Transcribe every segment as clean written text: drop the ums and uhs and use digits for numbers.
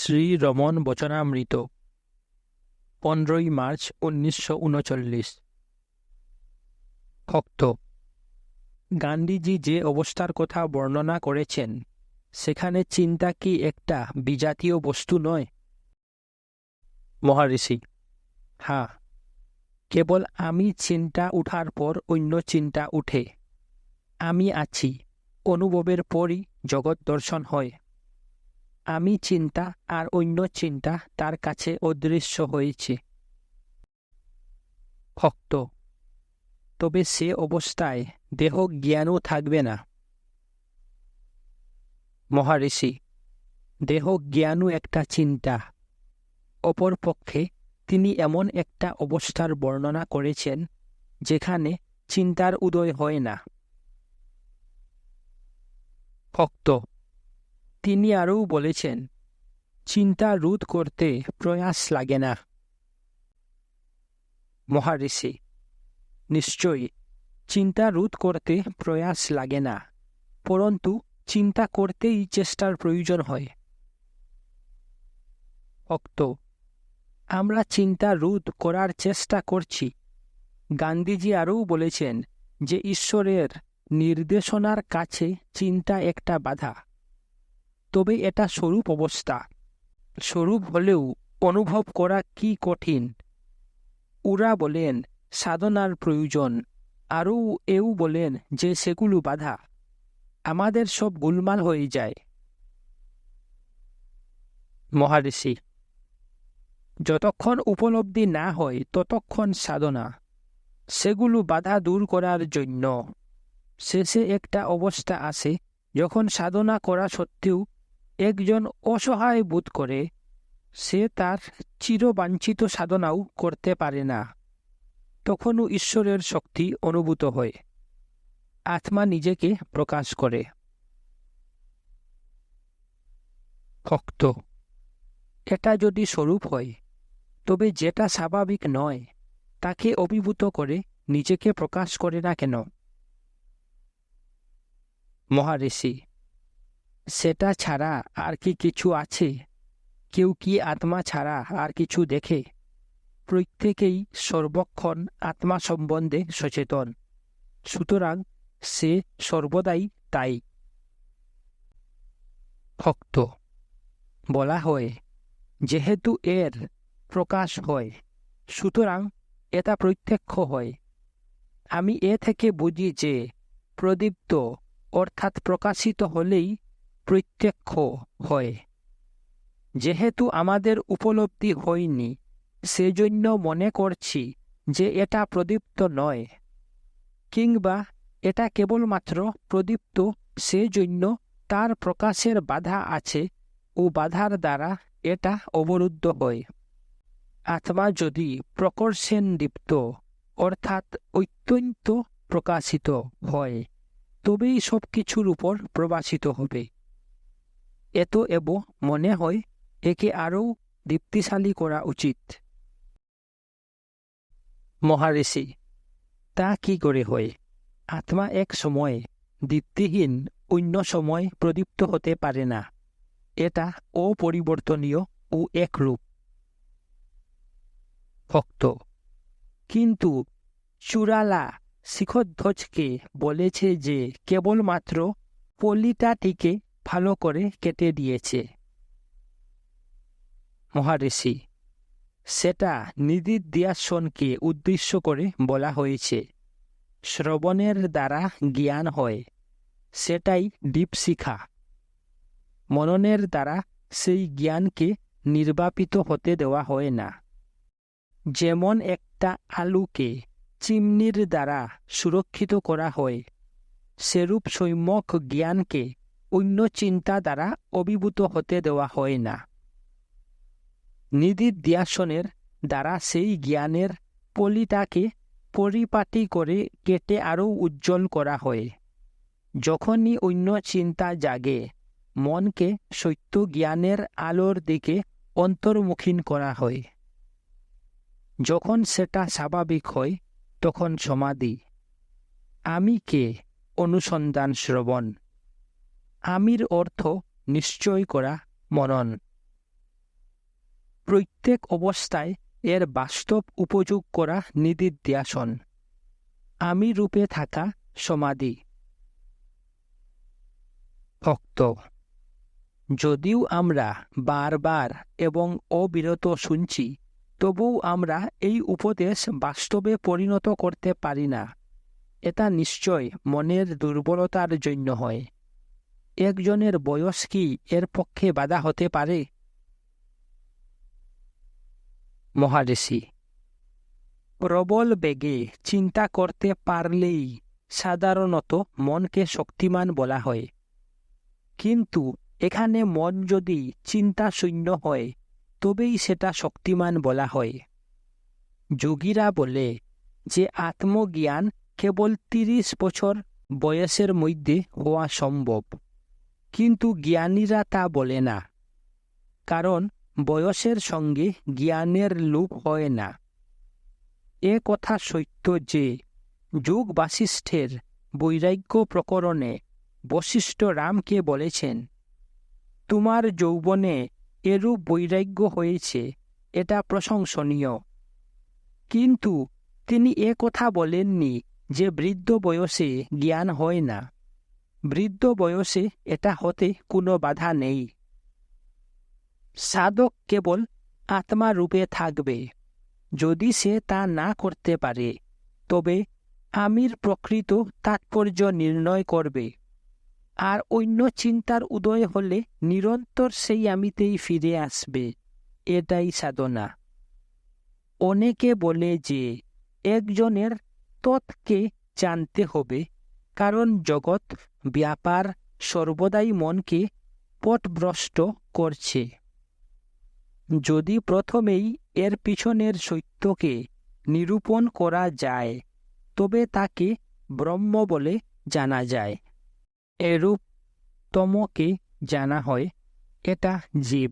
Shri Raman বচনামৃত 15 March 1939। ভক্ত। গান্ধীজি যে অবস্থার কথা বর্ণনা করেছেন সেখানে চিন্তা কি একটা বিজাতীয় বস্তু নয়? মহারিষি: হ্যাঁ, কেবল আমি চিন্তা উঠার পর অন্য চিন্তা উঠে। আমি আছি অনুভবের পরই জগৎ দর্শন হয়। আমি চিন্তা আর অন্য চিন্তা তার কাছে অদৃশ্য হয়েছে। ভক্ত: তবে সে অবস্থায় দেহ জ্ঞানও থাকবে না। মহারিষি: দেহ জ্ঞানও একটা চিন্তা। অপরপক্ষে তিনি এমন একটা অবস্থার বর্ণনা করেছেন যেখানে চিন্তার উদয় হয় না। ভক্ত: তিনি আরও বলেছেন, চিন্তা রোধ করতে প্রয়াস লাগে না। মহারিষি: নিশ্চয়ই চিন্তা রোধ করতে প্রয়াস লাগে না, পরন্তু চিন্তা করতেই চেষ্টার প্রয়োজন হয়। ভক্ত: আমরা চিন্তা রোধ করার চেষ্টা করছি। গান্ধীজি আরও বলেছেন যে ঈশ্বরের নির্দেশনার কাছে চিন্তা একটা বাধা। তবে এটা স্বরূপ অবস্থা। স্বরূপ হলেও অনুভব করা কি কঠিন। ওরা বলেন সাধনার প্রয়োজন, আরও এও বলেন যে সেগুলো বাধা। আমাদের সব গোলমাল হয়ে যায়। মহারিষি: যতক্ষণ উপলব্ধি না হয় ততক্ষণ সাধনা। সেগুলো বাধা দূর করার জন্য। শেষে একটা অবস্থা আসে যখন সাধনা করা সত্ত্বেও একজন অসহায় বোধ করে, সে তার চিরবাঞ্ছিত সাধনাও করতে পারে না। তখনও ঈশ্বরের শক্তি অনুভূত হয়। আত্মা নিজেকে প্রকাশ করে। ভক্ত: এটা যদি স্বরূপ হয় তবে যেটা স্বাভাবিক নয় তাকে অভিভূত করে নিজেকে প্রকাশ করে না কেন? মহারিষি: সেটা ছাড়া আর কি কিছু আছে? কেউ কি আত্মা ছাড়া আর কিছু দেখে? প্রত্যেকেই সর্বক্ষণ আত্মা সম্বন্ধে সচেতন, সুতরাং সে সর্বদাই তাই। ভক্ত: বলা হয়, যেহেতু এর প্রকাশ হয় সুতরাং এটা প্রত্যক্ষ হয়। আমি এ থেকে বুঝি যে প্রদীপ্ত অর্থাৎ প্রকাশিত হলেই প্রত্যক্ষ হয়। যেহেতু আমাদের উপলব্ধি হয়নি সেজন্য মনে করছি যে এটা প্রদীপ্ত নয়, কিংবা এটা কেবলমাত্র প্রদীপ্ত সেজন্য তার প্রকাশের বাধা আছে ও বাধার দ্বারা এটা অবরুদ্ধ হয়। আত্মা যদি প্রকর্ষেন্দীপ্ত অর্থাৎ অত্যন্ত প্রকাশিত হয় তবেই সব কিছুর উপর প্রবাসিত হবে। এব মনে হয় একে আরও দীপ্তিশালী করা উচিত। মহারিষি: তা কি করে হয়? আত্মা এক সময় দীপ্তিহীন, অন্য সময় প্রদীপ্ত হতে পারে না। এটা অপরিবর্তনীয় ও একরূপ। ভক্ত: কিন্তু চূড়ালা শিখধ্বজকে বলেছে যে কেবলমাত্র পলিটাটিকে ভালো করে কেটে দিয়েছে। মহারিষি: সেটা নিদিধ্যাসনকে উদ্দেশ্য করে বলা হয়েছে। শ্রবণের দ্বারা জ্ঞান হয়, সেটাই দীপশিখা। মননের দ্বারা সেই জ্ঞানকে নির্বাপিত হতে দেওয়া হয় না। যেমন একটা আলুকে চিমনির দ্বারা সুরক্ষিত করা হয়, সেরূপ সম্যক জ্ঞানকে অন্য চিন্তা দ্বারা অভিভূত হতে দেওয়া হয় না। নিদিধ্যাসনের দ্বারা সেই জ্ঞানের পলিটাকে পরিপাটি করে কেটে আরও উজ্জ্বল করা হয়। যখনই অন্য চিন্তা জাগে মনকে সত্য জ্ঞানের আলোর দিকে অন্তর্মুখীন করা হয়। যখন সেটা স্বাভাবিক হয় তখন সমাধি। আমি কে অনুসন্ধান শ্রবণ। আমির অর্থ নিশ্চয় করা মনন। প্রত্যেক অবস্থায় এর বাস্তব উপযোগ করা নিদিধ্যাসন। আমি রূপে থাকা সমাধি। ভক্ত, যদিও আমরা বারবার এবং অবিরত শুনছি, তবুও আমরা এই উপদেশ বাস্তবে পরিণত করতে পারি না। এটা নিশ্চয় মনের দুর্বলতার জন্য হয়। একজনের বয়স কি এর পক্ষে বাধা হতে পারে? মহারিষি, প্রবল বেগে চিন্তা করতে পারলেই সাধারণত মনকে শক্তিমান বলা হয়। কিন্তু এখানে মন যদি চিন্তা শূন্য হয়, তবেই সেটা শক্তিমান বলা হয়। যোগীরা বলে যে আত্মজ্ঞান কেবল 30 বছর বয়সের মধ্যে হওয়া সম্ভব, কিন্তু জ্ঞানীরা তা বলে না, কারণ বয়সের সঙ্গে জ্ঞানের লোপ হয় না। এ কথা সত্য যে যোগ বাসিষ্ঠের বৈরাগ্য প্রকরণে বশিষ্ঠ রামকে বলেছেন, তোমার যৌবনে এরূপ বৈরাগ্য হয়েছে, এটা প্রশংসনীয়। কিন্তু তিনি এ কথা বলেননি যে বৃদ্ধ বয়সে জ্ঞান হয় না। বৃদ্ধ বয়সে এটা হতে কোনো বাধা নেই। সাধক কেবল আত্মা রূপে থাকবে। যদি সে তা না করতে পারে, তবে আমির প্রকৃত তাৎপর্য নির্ণয় করবে, আর অন্য চিন্তার উদয় হলে নিরন্তর সেই আমিতেই ফিরে আসবে। এটাই সাধনা। অনেকে বলে যে একজনের তৎকে জানতে হবে, কারণ জগৎ ব্যাপার সর্বদাই মনকে পথভ্রষ্ট করছে। যদি প্রথমেই এর পিছনের সত্যকে নিরূপণ করা যায়, তবে তাকে ব্রহ্ম বলে জানা যায়। এরূপ তমকে জানা হয়, এটা জীব।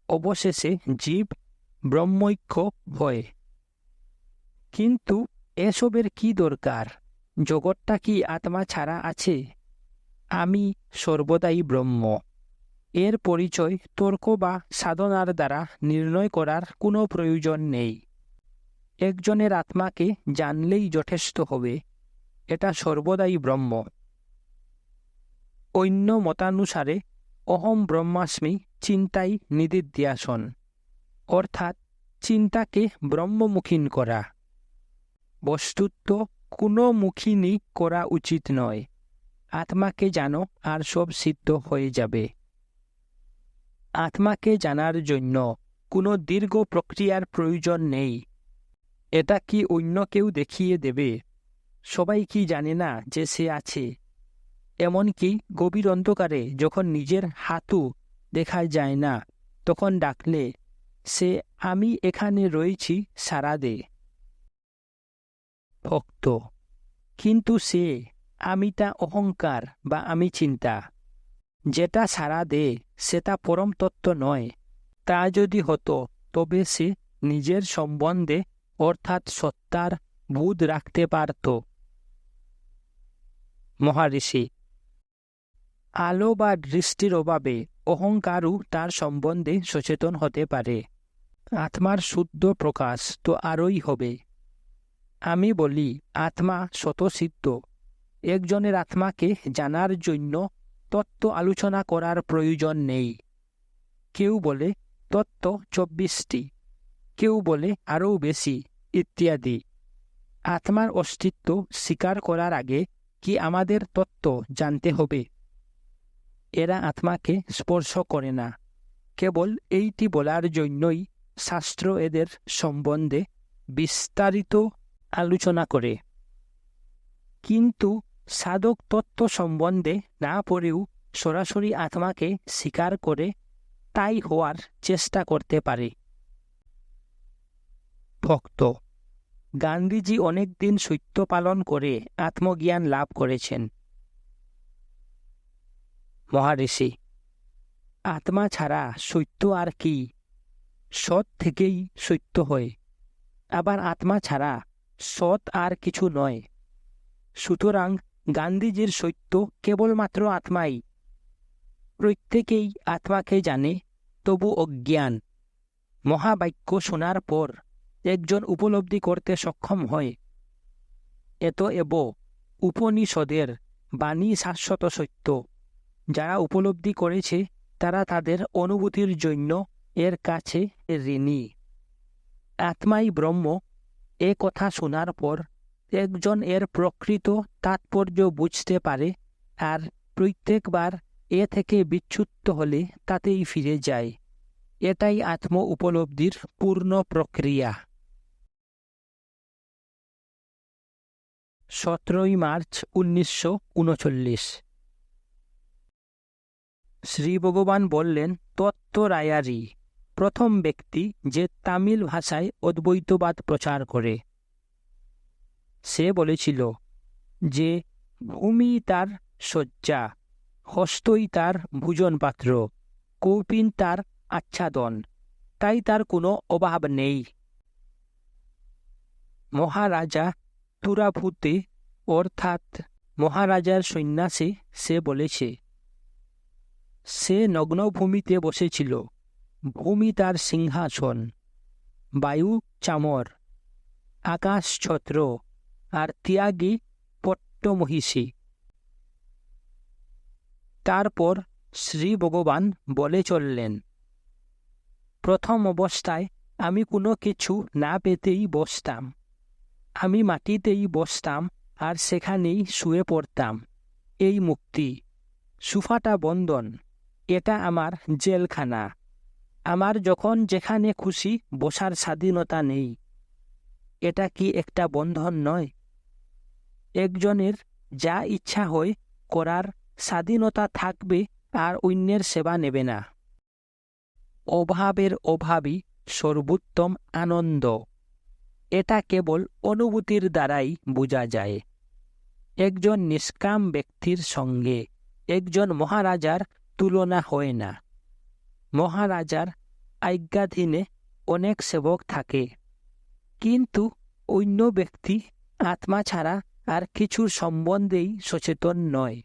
অবশেষে জীব ব্রহ্মৈক্য হয়। কিন্তু এসবের কি দরকার? জগৎটা কি আত্মা ছাড়া আছে? আমি সর্বদাই ব্রহ্ম। এর পরিচয় তর্ক বা সাধনার দ্বারা নির্ণয় করার কোনো প্রয়োজন নেই। একজনের আত্মাকে জানলেই যথেষ্ট হবে, এটা সর্বদাই ব্রহ্ম। অন্য মতানুসারে অহম ব্রহ্মাস্মি চিন্তাই নিদিধ্যাসন, অর্থাৎ চিন্তাকে ব্রহ্মমুখীন করা। বস্তুত কোনো মুখীনই করা উচিত নয়। আত্মাকে জানো আর সব সিদ্ধ হয়ে যাবে। আত্মাকে জানার জন্য কোনো দীর্ঘ প্রক্রিয়ার প্রয়োজন নেই। এটা কি অন্য কেউ দেখিয়ে দেবে? সবাই কি জানে না যে সে আছে? এমনকি গভীর অন্ধকারে যখন নিজের হাতও দেখা যায় না, তখন ডাকলে সে আমি এখানে রয়েছি সাড়া দে। ভক্ত, কিন্তু সে আমিটা অহংকার বা আমি চিন্তা। যেটা সাড়া দে সেটা পরম তত্ত্ব নয়। তা যদি হতো, তবে সে নিজের সম্বন্ধে অর্থাৎ সত্তার বোধ রাখতে পারত। মহারিষি, আলো বা দৃষ্টির অভাবে অহংকারও তার সম্বন্ধে সচেতন হতে পারে। আত্মার শুদ্ধ প্রকাশ তো আরোই হবে। আমি বলি, আত্মা স্বতঃসিদ্ধ। একজনের আত্মাকে জানার জন্য তত্ত্ব আলোচনা করার প্রয়োজন নেই। কেউ বলে তত্ত্ব 24টি, কেউ বলে আরও বেশি, ইত্যাদি। আত্মার অস্তিত্ব স্বীকার করার আগে কি আমাদের তত্ত্ব জানতে হবে? এরা আত্মাকে স্পর্শ করে না। কেবল এইটি বলার জন্যই শাস্ত্র এদের সম্বন্ধে বিস্তারিত আলোচনা করে। কিন্তু সাধক তত্ত্ব সম্বন্ধে না পড়েও সরাসরি আত্মাকে স্বীকার করে তাই হওয়ার চেষ্টা করতে পারে। ভক্ত, গান্ধীজি অনেক দিন সত্য পালন করে আত্মজ্ঞান লাভ করেছেন। মহারিষি, আত্মা ছাড়া সত্য আর কি? সৎ থেকেই সত্য হয়। আবার আত্মা ছাড়া সৎ আর কিছু নয়। সুতরাং গান্ধীজির সত্য কেবলমাত্র আত্মাই। প্রত্যেকেই আত্মাকে জানে, তবু অজ্ঞান। মহাবাক্য শোনার পর একজন উপলব্ধি করতে সক্ষম হয় অতএব উপনিষদের বাণী শাশ্বত সত্য। যারা উপলব্ধি করেছে তারা তাদের অনুভূতির জন্য এর কাছে ঋণী। আত্মাই ব্রহ্ম, এ কথা শোনার পর একজন এর প্রকৃত তাৎপর্য বুঝতে পারে আর প্রত্যেকবার এ থেকে বিচ্যুত হলে তাতেই ফিরে যায়। এটাই আত্ম উপলব্ধির পূর্ণ প্রক্রিয়া। 17 মার্চ 1939। শ্রী ভগবান বললেন, তত্ত্বরায়ারি প্রথম ব্যক্তি যে তামিল ভাষায় অদ্বৈতবাদ প্রচার করে। সে বলেছিল যে ভূমি তার শয্যা, হস্তই তার ভোজনপাত্র, কৌপিন তার আচ্ছাদন, তাই তার কোনো অভাব নেই। মহারাজা তুরাভূতে অর্থাৎ মহারাজার সন্ন্যাসে সে বলেছে, সে নগ্ন ভূমিতে বসেছিল, ভূমি তার সিংহাসন, বায়ু চামর, আকাশ ছত্র, আর ত্যাগী পট্টমহিষী। তারপর শ্রী ভগবান বলে চললেন, প্রথম অবস্থায় আমি কোনো কিছু না পেতেই বসতাম। আমি মাটিতেই বসতাম আর সেখানেই শুয়ে পড়তাম। এই মুক্তি। সুফাটা বন্ধন, এটা আমার জেলখানা। আমার যখন যেখানে খুশি বসার স্বাধীনতা নেই। এটা কি একটা বন্ধন নয়? একজনের যা ইচ্ছা হয় করার স্বাধীনতা থাকবে আর অন্যের সেবা নেবে না। অভাবের অভাবই সর্বোত্তম আনন্দ। এটা কেবল অনুভূতির দ্বারাই বোঝা যায়। একজন নিষ্কাম ব্যক্তির সঙ্গে একজন মহারাজার তুলনা হয় না। মহারাজার আজ্ঞাধীনে অনেক সেবক থাকে, কিন্তু অন্য ব্যক্তি আত্মা ছাড়া আর কিছুর সম্বন্ধেই সচেতন নয়।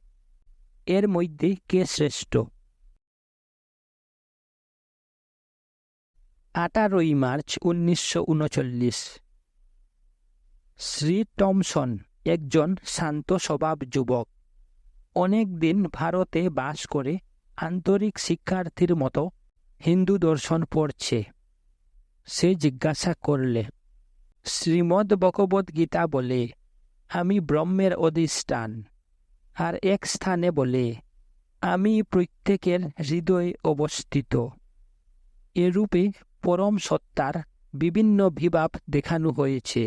এর মধ্যে কে শ্রেষ্ঠ? 18 মার্চ 1939। শ্রী টমসন একজন শান্ত স্বভাব যুবক। অনেক দিন ভারতে বাস করে আন্তরিক শিক্ষার্থীর মতো হিন্দু দর্শন পড়ছে। সে জিজ্ঞাসা করলে, শ্রীমদ্ ভগবদ্ গীতা বলে আমি ব্রহ্মের অধিষ্ঠান, আর এক স্থানে বলে আমি প্রত্যেকের হৃদয়ে অবস্থিত। এরূপে পরম সত্তার বিভিন্ন বিভাব দেখানো হয়েছে।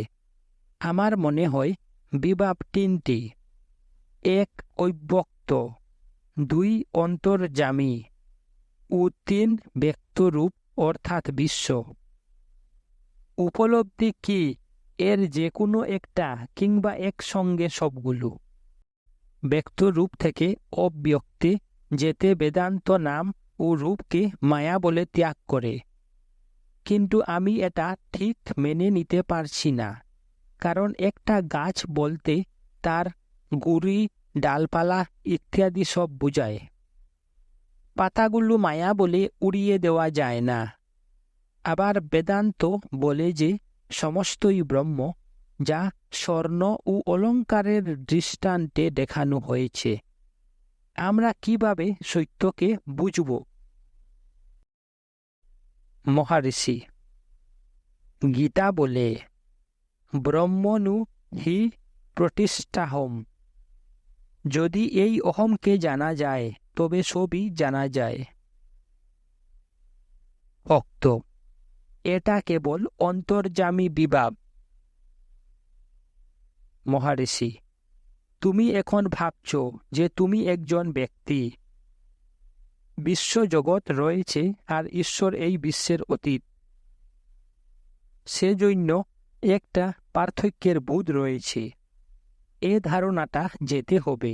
আমার মনে হয় বিভাব 3টি। 1 অব্যক্ত, 2 অন্তর্যামী ও 3 ব্যক্তরূপ অর্থাৎ বিশ্ব। উপলব্ধি কি এর যে কোনো একটা কিংবা একসঙ্গে সবগুলো? ব্যক্তরূপ থেকে অব্যক্তে যেতে বেদান্ত নাম ও রূপকে মায়া বলে ত্যাগ করে। কিন্তু আমি এটা ঠিক মেনে নিতে পারছি না, কারণ একটা গাছ বলতে তার গুড়ি, ডালপালা ইত্যাদি সব বোঝায়। পাতাগুলো মায়া বলে উড়িয়ে দেওয়া যায় না। আবার বেদান্ত বলে যে সমস্তই ব্রহ্ম, যা স্বর্ণ ও অলঙ্কারের দৃষ্টান্তে দেখানো হয়েছে। আমরা কিভাবে সত্যকে বুঝব? মহারিষি গীতা বলে ব্রহ্মণু হি প্রতিষ্ঠাহম। যদি এই অহমকে জানা যায় তবে সবই জানা যায়। ভক্ত, এটা কেবল অন্তর্যামী বিভাব। মহারিষি, তুমি এখন ভাবছ যে তুমি একজন ব্যক্তি। বিশ্বজগৎ রয়েছে আর ঈশ্বর এই বিশ্বের অতীত। সেজন্য একটা পার্থক্যের বোধ রয়েছে। এ ধারণাটা যেতে হবে,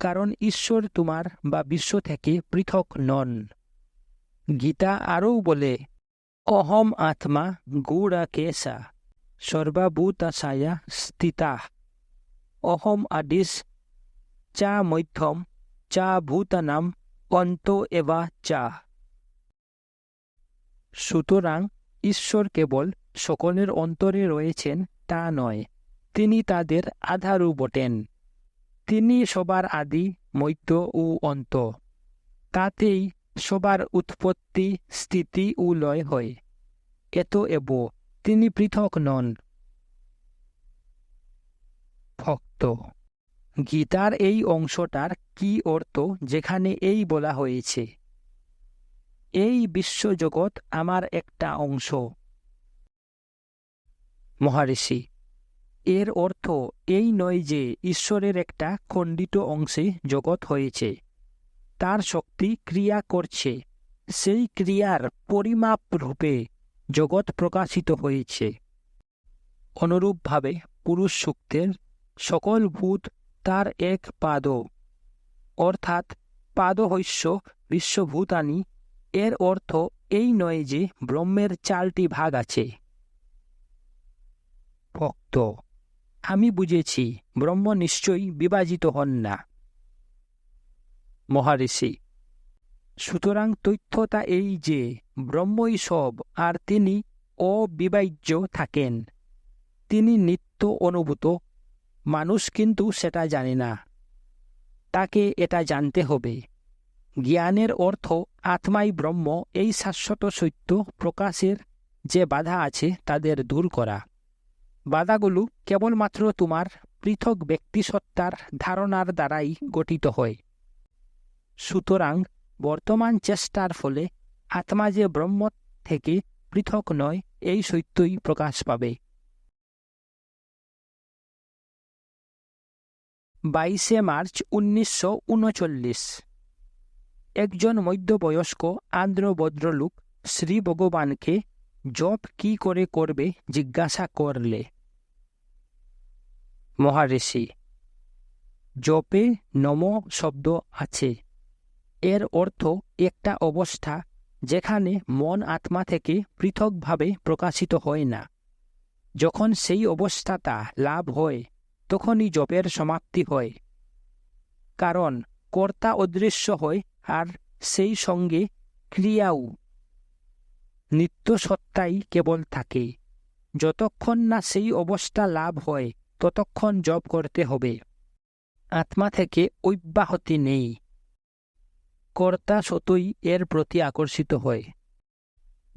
কারণ ঈশ্বর তোমার বা বিশ্ব থেকে পৃথক নন। গীতা আরও বলে, অহম আত্মা গূঢ়কেশা সর্বভূতাশয়া স্থিতাঃ, অহম আদিশ চা মধ্যম চা ভূতানাম অন্ত এবা চা। সুতরাং ঈশ্বর কেবল সকলের অন্তরে রয়েছেন তা নয়, তিনি তাদের আধারও বটেন। তিনি সবার আদি, মধ্য ও অন্ত। তাতেই সবার উৎপত্তি, স্থিতি ও লয় হয়। এব তিনি পৃথক নন। ভক্ত। গীতার এই অংশটার কি অর্থ যেখানে এই বলা হয়েছে, এই বিশ্বজগৎ আমার একটা অংশ? মহারিষি, এর অর্থ এই নয় যে ঈশ্বরের একটা খণ্ডিত অংশে জগৎ হয়েছে। তার শক্তি ক্রিয়া করছে, সেই ক্রিয়ার পরিমাপ রূপে জগৎ প্রকাশিত হয়েছে। অনুরূপভাবে পুরুষ সূক্তের সকল ভূত তার এক পাদ, অর্থাৎ পাদহস্য বিশ্বভূতানি, এর অর্থ এই নয় যে ব্রহ্মের 4টি ভাগ আছে। ভক্ত, আমি বুঝেছি, ব্রহ্ম নিশ্চয়ই বিভাজিত হন না। মহারিষি, সুতরাং তথ্যটা এই যে ব্রহ্মই সব, আর তিনি অবিভাজ্য থাকেন। তিনি নিত্য অনুভূত, মানুষ কিন্তু সেটা জানে না। তাকে এটা জানতে হবে। জ্ঞানের অর্থ আত্মাই ব্রহ্ম, এই শাশ্বত সত্য প্রকাশের যে বাধা আছে তাদের দূর করা। বাধাগুলো কেবলমাত্র তোমার পৃথক ব্যক্তিসত্তার ধারণার দ্বারাই গঠিত হয়। সুতরাং বর্তমান চেষ্টার ফলে আত্মা যে ব্রহ্ম থেকে পৃথক নয়, এই সত্যই প্রকাশ পাবে। 22 মার্চ 1939 একজন মধ্যবয়স্ক আন্ধ্র ভদ্রলোক শ্রী ভগবানকে জপ কি করে করবে জিজ্ঞাসা করলে। মহারিষি, জপে নম শব্দ আছে। এর অর্থ একটা অবস্থা যেখানে মন আত্মা থেকে পৃথকভাবে প্রকাশিত হয় না। যখন সেই অবস্থাটা লাভ হয়, তখনই জপের সমাপ্তি হয়। কারণ কর্তা অদৃশ্য হয়, আর সেই সঙ্গে ক্রিয়াও। নিত্য সত্তাই কেবল থাকে। যতক্ষণ না সেই অবস্থা লাভ হয়, ততক্ষণ জপ করতে হবে। আত্মা থেকে অব্যাহতি নেই। কর্তা সতই এর প্রতি আকর্ষিত হয়।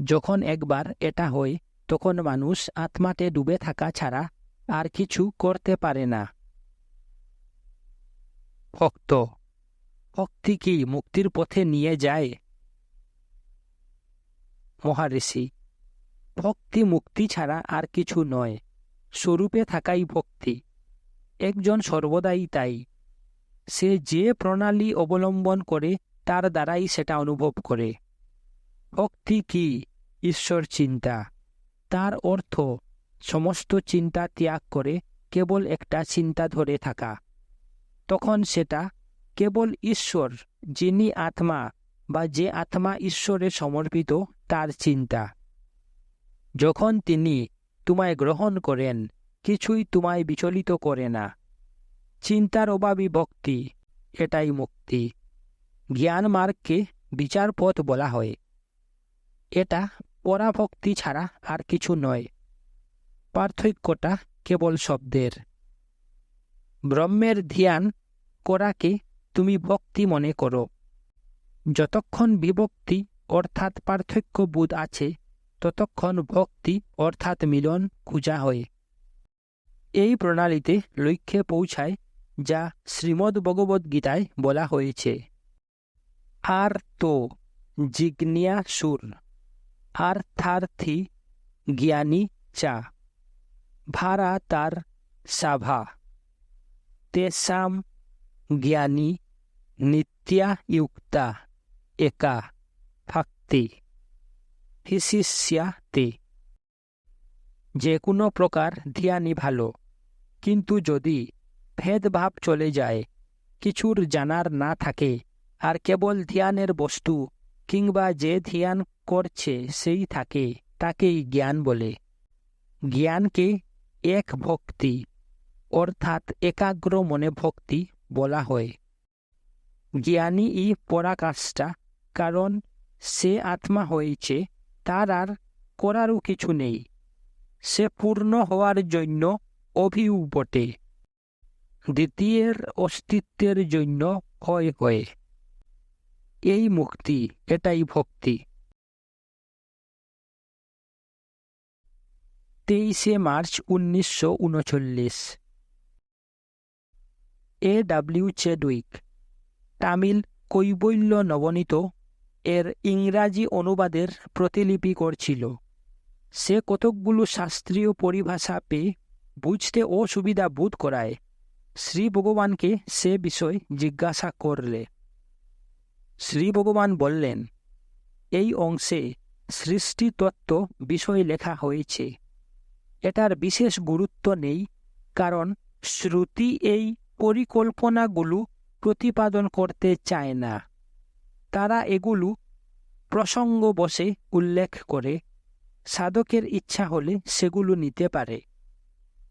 যখন একবার এটা হয়, তখন মানুষ আত্মাতে ডুবে থাকা ছাড়া আর কিছু করতে পারে না। ভক্ত, ভক্তি কি মুক্তির পথে নিয়ে যায়? মহারিষি, ভক্তি মুক্তি ছাড়া আর কিছু নয়। স্বরূপে থাকাই ভক্তি। একজন সর্বদাই তাই। সে যে প্রণালী অবলম্বন করে তার দ্বারাই সেটা অনুভব করে। ভক্তি কি? ঈশ্বর চিন্তা। তার অর্থ সমস্ত চিন্তা ত্যাগ করে কেবল একটা চিন্তা ধরে থাকা। তখন সেটা কেবল ঈশ্বর, যিনি আত্মা বা যে আত্মা ঈশ্বরে সমর্পিত, তার চিন্তা। যখন তিনি তোমায় গ্রহণ করেন, কিছুই তোমায় বিচলিত করে না। চিন্তার অভাবী ভক্তি, এটাই মুক্তি। জ্ঞান মার্গকে বিচার পথ বলা হয়। এটা পরাভক্তি ছাড়া আর কিছু নয়। পার্থক্যটা কেবল শব্দের। ব্রহ্মের ধ্যান করাকে তুমি ভক্তি মনে করো। যতক্ষণ বিভক্তি অর্থাৎ পার্থক্য বোধ আছে, ততক্ষণ ভক্তি অর্থাৎ মিলন খোঁজা হয়। এই প্রণালীতে লক্ষ্যে পৌঁছায় যা শ্রীমদ্ ভগবদ্গীতায় বলা হয়েছে। আর তো জিজ্ঞাসুর অর্থার্থী জ্ঞানী চা ভারা তার সাভা তেসাম জ্ঞানী নিত্যা ইউক্তা একা ভক্তি হিসিষ্যাতে। যে কোনো প্রকার ধ্যানই ভালো, কিন্তু যদি ভেদভাব চলে যায়, কিছুর জানার না থাকে, আর কেবল ধ্যানের বস্তু কিংবা যে ধ্যান করছে সেই থাকে, তাকেই জ্ঞান বলে। জ্ঞানকে এক ভক্তি অর্থাৎ একাগ্র মনে ভক্তি বলা হয়। জ্ঞানী ই পরাকাষ্ঠা, কারণ সে আত্মা হয়েছে তার আর করারও কিছু নেই। সে পূর্ণ হওয়ার জন্য অভিউ বটে। দ্বিতীয়ের অস্তিত্বের জন্য হয় হয়ে। এই মুক্তি, এটাই ভক্তি। 23শে March 1939। A.W. Chadwick Tamil Kaivalya নবনীত এর ইংরাজি অনুবাদের প্রতিলিপি করছিল। সে কতকগুলো শাস্ত্রীয় পরিভাষা পেয়ে বুঝতে অসুবিধা বোধ করায় শ্রী ভগবানকে সে বিষয় জিজ্ঞাসা করলে। শ্রী ভগবান বললেন, এই অংশে সৃষ্টিতত্ত্ব বিষয় লেখা হয়েছে। এটার বিশেষ গুরুত্ব নেই, কারণ শ্রুতি এই পরিকল্পনাগুলো প্রতিপাদন করতে চায় না। তারা এগুলো প্রসঙ্গবশে উল্লেখ করে, সাধকের ইচ্ছা হলে সেগুলো নিতে পারে।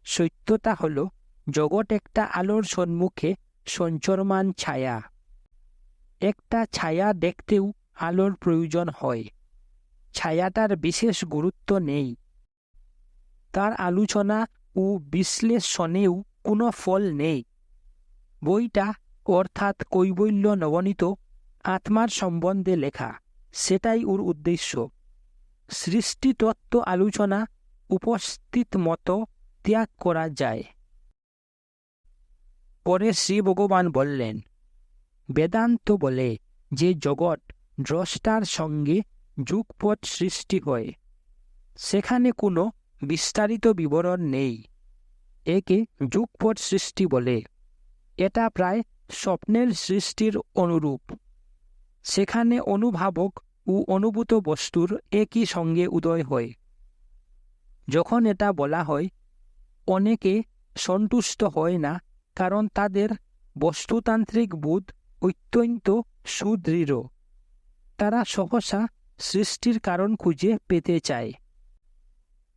সত্যতা হল, জগৎ একটা আলোর সম্মুখে সঞ্চরমান ছায়া। একটা ছায়া দেখতেও আলোর প্রয়োজন হয়। ছায়াটার বিশেষ গুরুত্ব নেই। তার আলোচনা ও বিশ্লেষণেও কোনো ফল নেই। বইটা অর্থাৎ কৈবল্য নবনীত আত্মার সম্বন্ধে লেখা, সেটাই ওর উদ্দেশ্য। সৃষ্টিতত্ত্ব আলোচনা উপস্থিত মতো ত্যাগ করা যায়। পরে শ্রী ভগবান বললেন, বেদান্ত বলে যে জগৎ দ্রষ্টার সঙ্গে যুগপৎ সৃষ্টি হয়, সেখানে কোনো বিস্তারিত বিবরণ নেই। একে যুগপৎ সৃষ্টি বলে। এটা প্রায় স্বপ্নের সৃষ্টির অনুরূপ। সেখানে অনুভাবক ও অনুভূত বস্তুর একই সঙ্গে উদয় হয়। যখন এটা বলা হয়, অনেকে সন্তুষ্ট হয় না, কারণ তাদের বস্তুতান্ত্রিক বোধ অত্যন্ত সুদৃঢ়। তারা সহসা সৃষ্টির কারণ খুঁজে পেতে চায়।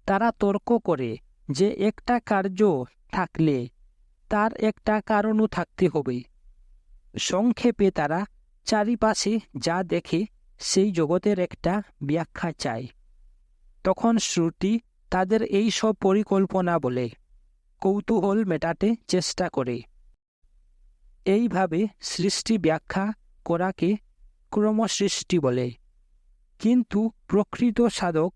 তারা তর্ক করে যে একটা কার্য থাকলে তার একটা কারণও থাকতে হবে। সংক্ষেপে তারা চারিপাশে যা দেখে সেই জগতের একটা ব্যাখ্যা চায়। তখন শ্রুতি তাদের এই সব পরিকল্পনা বলে কৌতূহল মেটাতে চেষ্টা করে। এইভাবে সৃষ্টি ব্যাখ্যা করাকে ক্রমসৃষ্টি বলে। কিন্তু প্রকৃত সাধক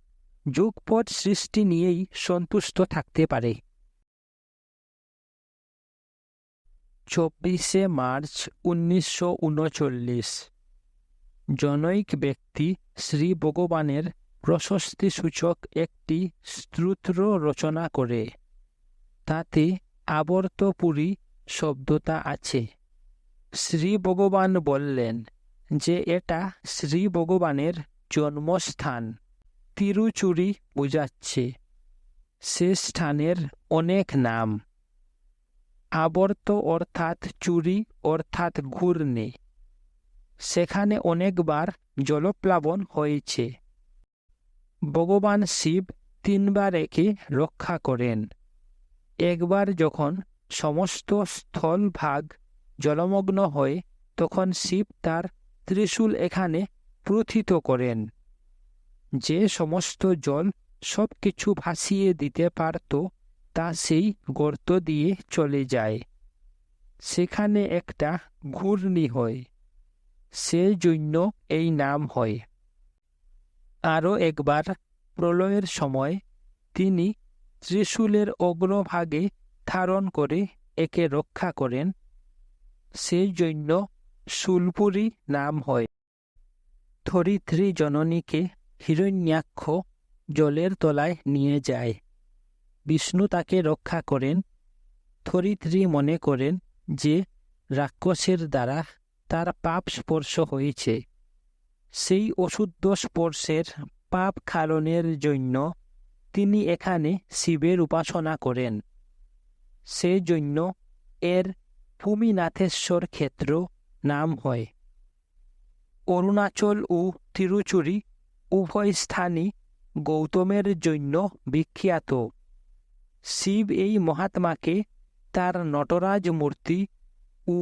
যুগপৎ সৃষ্টি নিয়েই সন্তুষ্ট থাকতে পারে। 24শে মার্চ 1939। জনৈক ব্যক্তি শ্রী ভগবানের প্রশস্তিসূচক একটি স্তোত্র রচনা করে। তাতে আবর্তপুরী শব্দটা আছে। শ্রী ভগবান বললেন যে এটা শ্রী ভগবানের জন্মস্থান তিরুচুরি বোঝাচ্ছে। সে স্থানের অনেক নাম। আবর্ত অর্থাৎ চুরি অর্থাৎ ঘূর্ণি। সেখানে অনেকবার জলপ্লাবন হয়েছে। ভগবান শিব 3 বার একে রক্ষা করেন। একবার যখন সমস্ত স্থলভাগ জলমগ্ন হয়, তখন শিব তার ত্রিশূল এখানে প্রথিত করেন। যে সমস্ত জল সবকিছু ভাসিয়ে দিতে পারত, তা সেই গর্ত দিয়ে চলে যায়। সেখানে একটা ঘূর্ণি হয়। সেই জন্য এই নাম হয়। আরও একবার প্রলয়ের সময় তিনি ত্রিশূলের অগ্রভাগে ধারণ করে একে রক্ষা করেন। সেই জন্য শূলপুরী নাম হয়। ধরিত্রী জননীকে হিরণ্যাক্ষ জলের তলায় নিয়ে যায়। বিষ্ণু তাকে রক্ষা করেন। ধরিত্রী মনে করেন যে রাক্ষসের দ্বারা তার পাপ স্পর্শ হয়েছে। সেই অশুদ্ধ স্পর্শের পাপ ক্ষালনের জন্য তিনি এখানে শিবের উপাসনা করেন। সেই জন্য এর ভূমিনাথেশ্বর ক্ষেত্র নাম হয়। অরুণাচল ও তিরুচুরি উভয় স্থানই গৌতমের জন্য বিখ্যাত। শিব এই মহাত্মাকে তার নটরাজ মূর্তি ও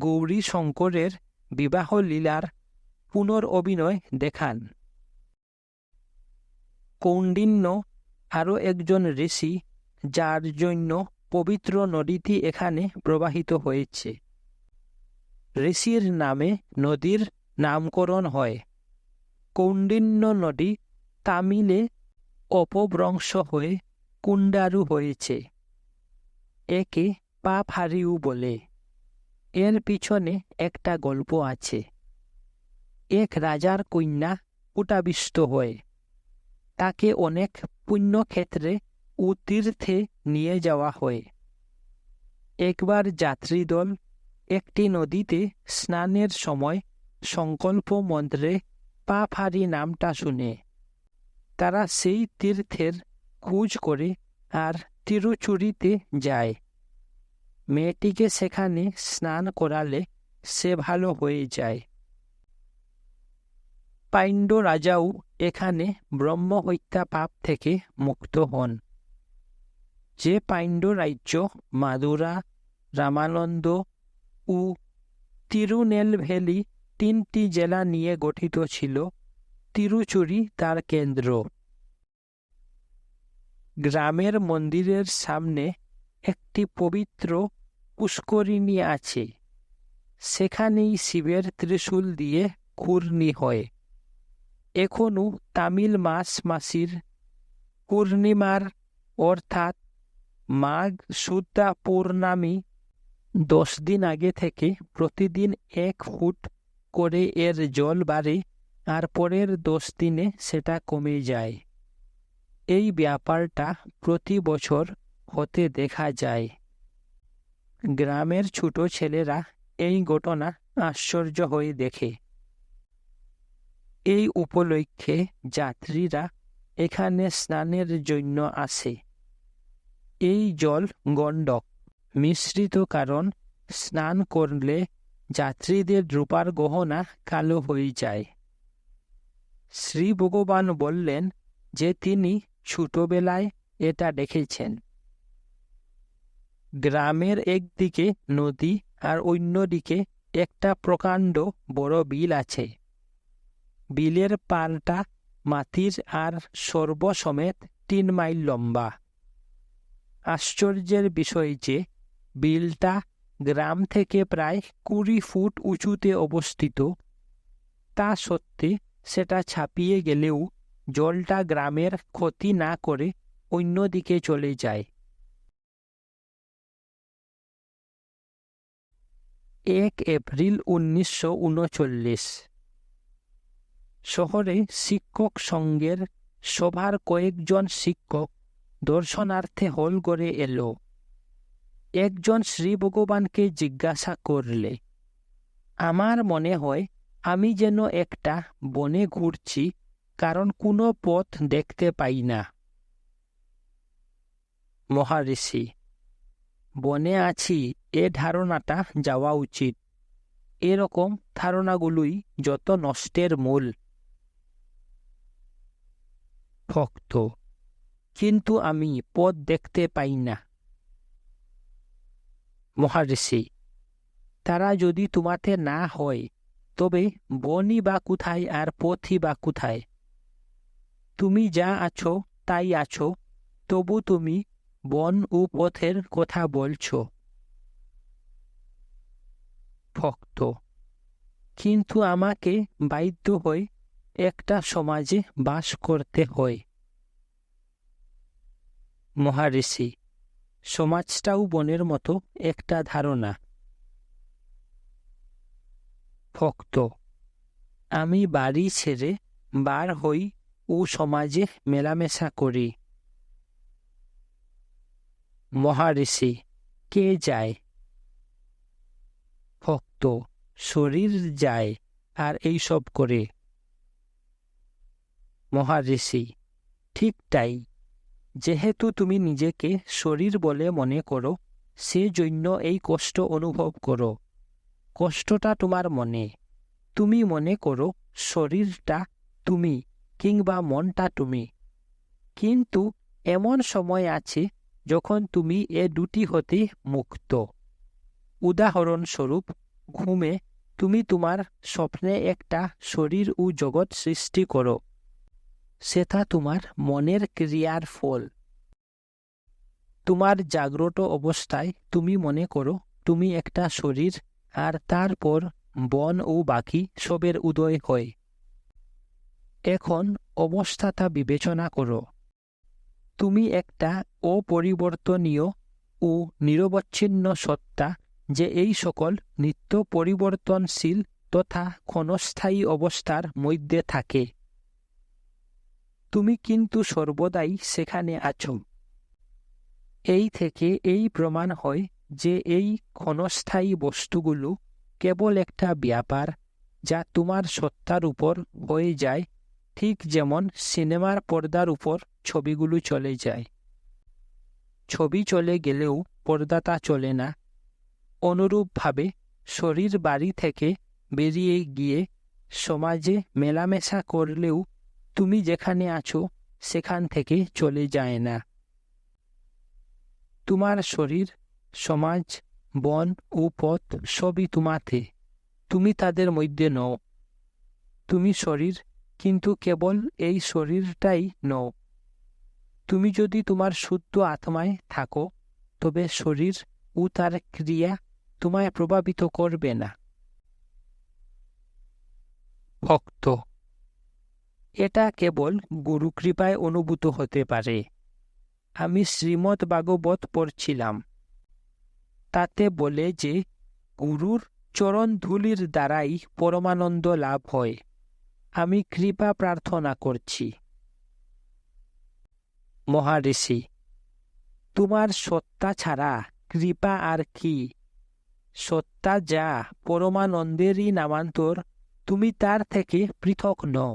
গৌরী শঙ্করের বিবাহ লীলার পুনরঅভিনয় দেখান। কৌণ্ডিন্য আরও একজন ঋষি, যার জন্য পবিত্র নদীটি এখানে প্রবাহিত হয়েছে। ঋষির নামে নদীর নামকরণ হয়। কৌণ্ডিন্য নদী তামিলে অপভ্রংশ হয়ে কুন্ডারু হয়েছে। একে পাপহারিউ বলে। এর পিছনে একটা গল্প আছে। এক রাজার কন্যা কুটাবিষ্ট হয়। তাকে অনেক পুণ্যক্ষেত্রে ও তীর্থে নিয়ে যাওয়া হয়। একবার যাত্রীদল একটি নদীতে স্নানের সময় সংকল্প মন্ত্রে পাপহারি নামটা শুনে। তারা সেই তীর্থের খোঁজ করে আর তিরুচুরিতে যায়। মেয়েটিকে সেখানে স্নান করালে সে ভালো হয়ে যায়। পাণ্ড্য রাজাও এখানে ব্রহ্মহত্যা পাপ থেকে মুক্ত হন। যে পাণ্ড্য রাজ্য মাদুরা, রামানন্দ ও তিরুনেলভেলি তিনটি জেলা নিয়ে গঠিত ছিল, তিরুচুরি তার কেন্দ্র। গ্রামের মন্দিরের সামনে একটি পবিত্র পুষ্করিণী আছে। সেখানেই শিবের ত্রিশূল দিয়ে ঘূর্ণি হয়। এখনও তামিল মাসির পূর্ণিমার অর্থাৎ মাঘ শুদ্ধা পূর্ণামী 10 দিন আগে থেকে প্রতিদিন 1 ফুট করে এর জল বাড়ে আর পরের 10 দিনে সেটা কমে যায়। এই ব্যাপারটা প্রতি বছর হতে দেখা যায়। গ্রামের ছোট ছেলেরা এই ঘটনা আশ্চর্য হয়ে দেখে। এই উপলক্ষে যাত্রীরা এখানে স্নানের জন্য আসে। এই জল গণ্ডক মিশ্রিত, কারণ স্নান করলে যাত্রীদের রূপার গহনা কালো হয়ে যায়। শ্রী ভগবান বললেন যে তিনি ছোটবেলায় এটা দেখেছেন। গ্রামের একদিকে নদী আর অন্যদিকে একটা প্রকাণ্ড বড় বিল আছে। বিলের পালটা মাটির আর সর্বসমেত 3 মাইল লম্বা। আশ্চর্যের বিষয় যে বিলটা গ্রাম থেকে প্রায় 20 ফুট উঁচুতে অবস্থিত। তা সত্ত্বে সেটা ছাপিয়ে গেলেও জলটা গ্রামের ক্ষতি না করে অন্যদিকে চলে যায়। 1 এপ্রিল 1939 শহরে শিক্ষক সংঘের সভার কয়েকজন শিক্ষক দর্শনার্থে হলঘরে এলো। একজন শ্রী ভগবানকে জিজ্ঞাসা করলে, আমার মনে হয় আমি যেন একটা বনে ঘুরছি, কারণ কোনো পথ দেখতে পাই না। মহারিষি, বনে আছি এ ধারণাটা যাওয়া উচিত। এরকম ধারণাগুলোই যত নষ্টের মূল। ভক্ত, কিন্তু আমি পথ দেখতে পাই না। মহারিষি, তারা যদি তোমাতে না হয় তবে বনই বা কোথায় আর পথই বা কোথায়? তুমি যা আছো তাই আছো, তবু তুমি বন ও পথের কথা বলছো। ভক্ত, কিন্তু আমাকে বাধ্য হয়ে একটা সমাজে বাস করতে হয়। মহারিষি, সমাজটাও বনের মতো একটা ধারণা। ভক্ত, আমি বাড়ি ছেড়ে বার হই ও সমাজে মেলামেশা করি। মহারিষি, কে যায়? ভক্ত, শরীর যায় আর এইসব করে। মহারিষি, ঠিক তাই। যেহেতু তুমি নিজেকে শরীর বলে মনে করো, সেজন্য এই কষ্ট অনুভব করো। কষ্টটা তোমার মনে। তুমি মনে করো শরীরটা তুমি কিংবা মনটা তুমি। কিন্তু এমন সময় আছে যখন তুমি এ দুটি হতে মুক্ত। উদাহরণস্বরূপ, ঘুমে তুমি তোমার স্বপ্নে একটা শরীর ও জগৎ সৃষ্টি করো। সেটা তোমার মনের ক্রিয়ার ফল। তোমার জাগ্রত অবস্থায় তুমি মনে করো তুমি একটা শরীর, আর তারপর বন ও বাকি সবের উদয় হয়। এখন অবস্থাটা বিবেচনা করো। তুমি একটা অপরিবর্তনীয় ও নিরবচ্ছিন্ন সত্তা, যে এই সকল নিত্য পরিবর্তনশীল তথা ক্ষণস্থায়ী অবস্থার মধ্যে থাকে। তুমি কিন্তু সর্বদাই সেখানে আছো। এই থেকে এই প্রমাণ হয় যে এই ক্ষণস্থায়ী বস্তুগুলো কেবল একটা ব্যাপার, যা তোমার সত্তার উপর হয়ে যায়, ঠিক যেমন সিনেমার পর্দার উপর ছবিগুলো চলে যায়। ছবি চলে গেলেও পর্দাটা চলে না। অনুরূপভাবে শরীর বাড়ি থেকে বেরিয়ে গিয়ে সমাজে মেলামেশা করলেও তুমি যেখানে আছো সেখান থেকে চলে যায় না। তোমার শরীর, সমাজ, বন ও পথ সবই তোমাতে, তুমি তাদের মধ্যে নও। তুমি শরীর, কিন্তু কেবল এই শরীরটাই নও। তুমি যদি তোমার শুদ্ধ আত্মায় থাকো, তবে শরীর ও তার ক্রিয়া তোমায় প্রভাবিত করবে না। ভক্ত, এটা কেবল গুরুকৃপায় অনুভূত হতে পারে। আমি শ্রীমদ্ ভাগবত পড়ছিলাম। তাতে বলে যে গুরুর চরণ ধূলির দ্বারাই পরমানন্দ লাভ হয়। আমি কৃপা প্রার্থনা করছি। মহারিষি, তোমার সত্তা ছাড়া কৃপা আর কি? সত্তা যা পরমানন্দেরই নামান্তর, তুমি তার থেকে পৃথক নও।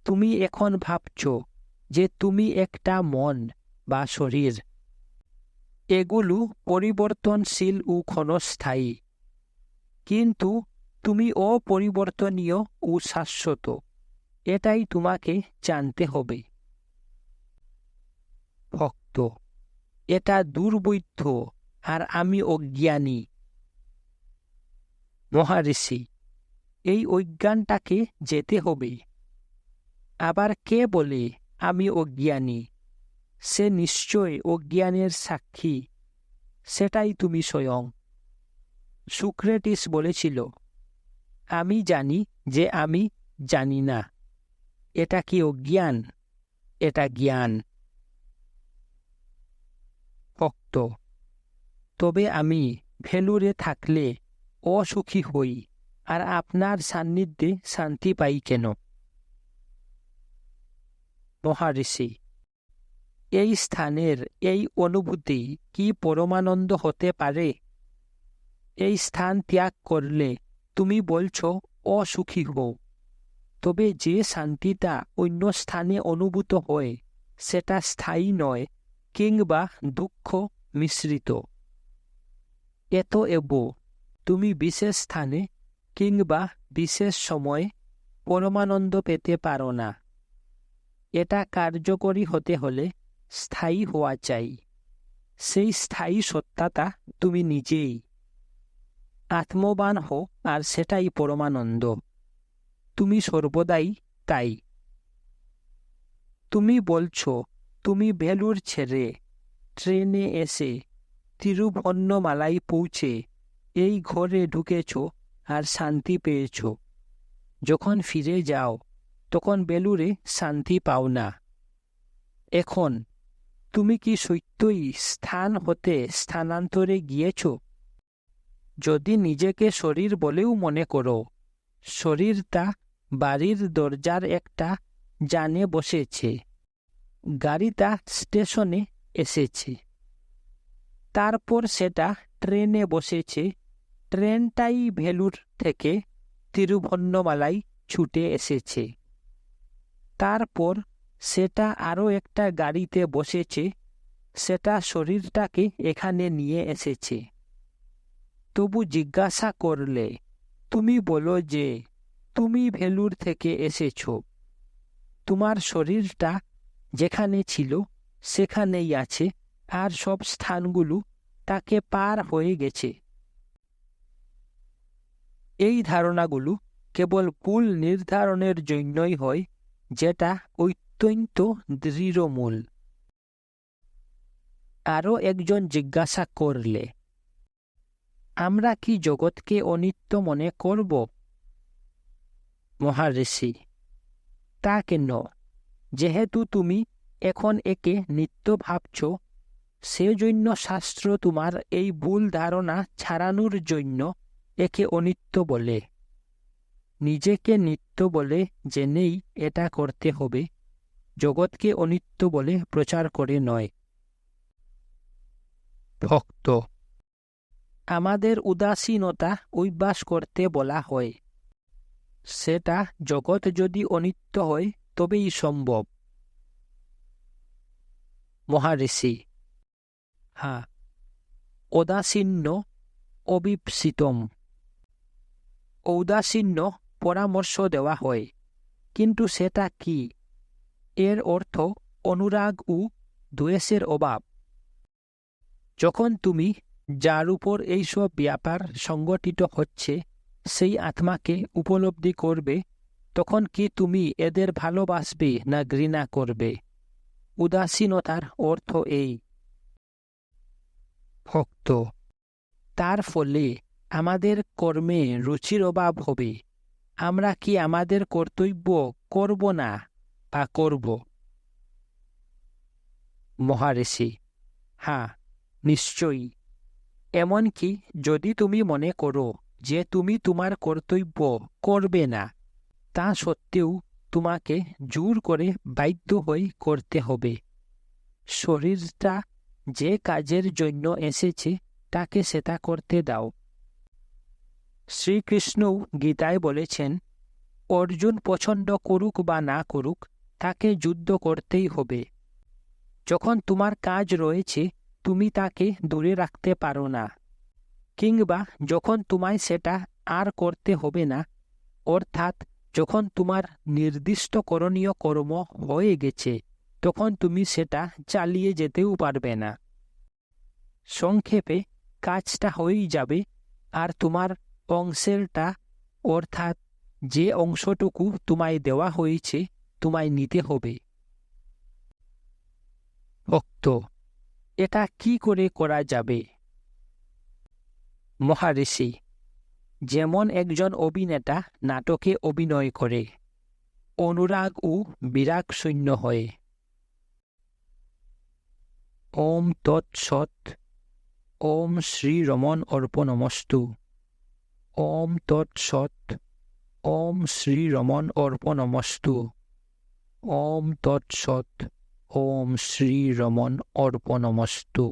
তুমি এখন ভাবছ যে তুমি একটা মন বা শরীর। এগুলো পরিবর্তনশীল ও ক্ষণস্থায়ী, কিন্তু তুমি অপরিবর্তনীয় ও শাশ্বত। এটাই তোমাকে জানতে হবে। ভক্ত, এটা দুর্বোধ্য, আর আমি অজ্ঞানী। মহারিষি, এই অজ্ঞানটাকে যেতে হবে। আবার কে বলে আমি অজ্ঞানী? সে নিশ্চয় অজ্ঞানের সাক্ষী। সেটাই তুমি স্বয়ং। সুক্রেটিস বলেছিল, আমি জানি যে আমি জানি না। এটা কি অজ্ঞান? এটা জ্ঞান। ভক্ত, তবে আমি ভেলুরে থাকলে অসুখী হই, আর আপনার সান্নিধ্যে শান্তি পাই কেন? মহারিষি, এই স্থানের এই অনুভূতি কি পরমানন্দ হতে পারে? এই স্থান ত্যাগ করলে তুমি বলছো অসুখী হও। তবে যে শান্তিটা অন্য স্থানে অনুভূত হয়, সেটা স্থায়ী নয়, কিংবা দুঃখ মিশ্রিত। এতএব তুমি বিশেষ স্থানে কিংবা বিশেষ সময়ে পরমানন্দ পেতে পারো না। এটা কার্যকরী হতে হলে স্থায়ী হওয়া চাই। সেই স্থায়ী সত্তাটা তুমি নিজেই। আত্মবান হও, আর সেটাই পরমানন্দ। তুমি সর্বদাই তাই। তুমি বলছো তুমি ভেলুর ছেড়ে ট্রেনে এসে তিরুভন্নমালাই পৌঁছে এই ঘরে ঢুকেছ আর শান্তি পেয়েছ। যখন ফিরে যাও তখন বেলুরে শান্তি পাও না। এখন তুমি কি সত্যই স্থান হতে স্থানান্তরে গিয়েছ? যদি নিজেকে শরীর বলেও মনে করো, শরীরটা বাড়ির দরজার একটা জানে বসেছে, গাড়িটা স্টেশনে এসেছে, তারপর সেটা ট্রেনে বসেছে, ট্রেনটাই ভেলুর থেকে তিরুভন্নমালাই ছুটে এসেছে, তারপর সেটা আরও একটা গাড়িতে বসেছে, সেটা শরীরটাকে এখানে নিয়ে এসেছে। তবু জিজ্ঞাসা করলে তুমি বলো যে তুমি ভেলুর থেকে এসেছ। তোমার শরীরটা যেখানে ছিল সেখানেই আছে, আর সব স্থানগুলো তাকে পার হয়ে গেছে। এই ধারণাগুলো কেবল ভুল নির্ধারণের জন্যই হয়, যেটা অত্যন্ত দৃঢ়মূল। আরও একজন জিজ্ঞাসা করলে, আমরা কি জগৎকে অনিত্য মনে করব? মহারিষি, তা কেন? যেহেতু তুমি এখন একে নিত্য ভাবছ, সেজন্য শাস্ত্র তোমার এই ভুল ধারণা ছাড়ানোর জন্য একে অনিত্য বলে। নিজেকে নিত্য বলে জেনেই এটা করতে হবে, জগৎকে অনিত্য বলে প্রচার করে নয়। ভক্ত, আমাদের উদাসীনতা অভ্যাস করতে বলা হয়। সেটা জগৎ যদি অনিত্য হয় তবেই সম্ভব। মহারিষি, হ্যাঁ, ঔদাসীন্য অবিপ্সিতম। ঔদাসীন্য পরামর্শ দেওয়া হয়, কিন্তু সেটা কি? এর অর্থ অনুরাগ ও দ্বেষের অভাব। যখন তুমি যার উপর এইসব ব্যাপার সংগঠিত হচ্ছে সেই আত্মাকে উপলব্ধি করবে, তখন কি তুমি এদের ভালোবাসবে না ঘৃণা করবে? উদাসীনতার অর্থ এই। ভক্ত, তার ফলে আমাদের কর্মে রুচির অভাব হবে। আমরা কি আমাদের কর্তব্য করব না বা করব? মহারিষি, হ্যাঁ, নিশ্চয়ই। এমনকি যদি তুমি মনে করো যে তুমি তোমার কর্তব্য করবে না, তা সত্ত্বেও তোমাকে জোর করে বাধ্য হয়ে করতে হবে। শরীরটা যে কাজের জন্য এসেছে তাকে সেটা করতে দাও। শ্রীকৃষ্ণও গীতায় বলেছেন, অর্জুন পছন্দ করুক বা না করুক, তাকে যুদ্ধ করতেই হবে। যখন তোমার কাজ রয়েছে তুমি তাকে দূরে রাখতে পারো না, কিংবা যখন তোমায় সেটা আর করতে হবে না, অর্থাৎ যখন তোমার নির্দিষ্ট করণীয় কর্ম হয়ে গেছে, তখন তুমি সেটা চালিয়ে যেতেও পারবে না। সংক্ষেপে, কাজটা হয়েই যাবে, আর তোমার অংশেরটা, অর্থাৎ যে অংশটুকু তোমায় দেওয়া হয়েছে, তোমায় নিতে হবে। ভক্ত, এটা কি করে করা যাবে? মহারিষি, যেমন একজন অভিনেতা নাটকে অভিনয় করে, অনুরাগ ও বিরাগ শূন্য হয়ে। ওম তৎসৎ। ওম শ্রী রমণ অর্পণমস্তু। ওম তৎসৎ। ওম শ্রী রমণ অর্পণমস্তু। ওম তৎসৎ। ওম শ্রী রমণ অর্পণমস্তু।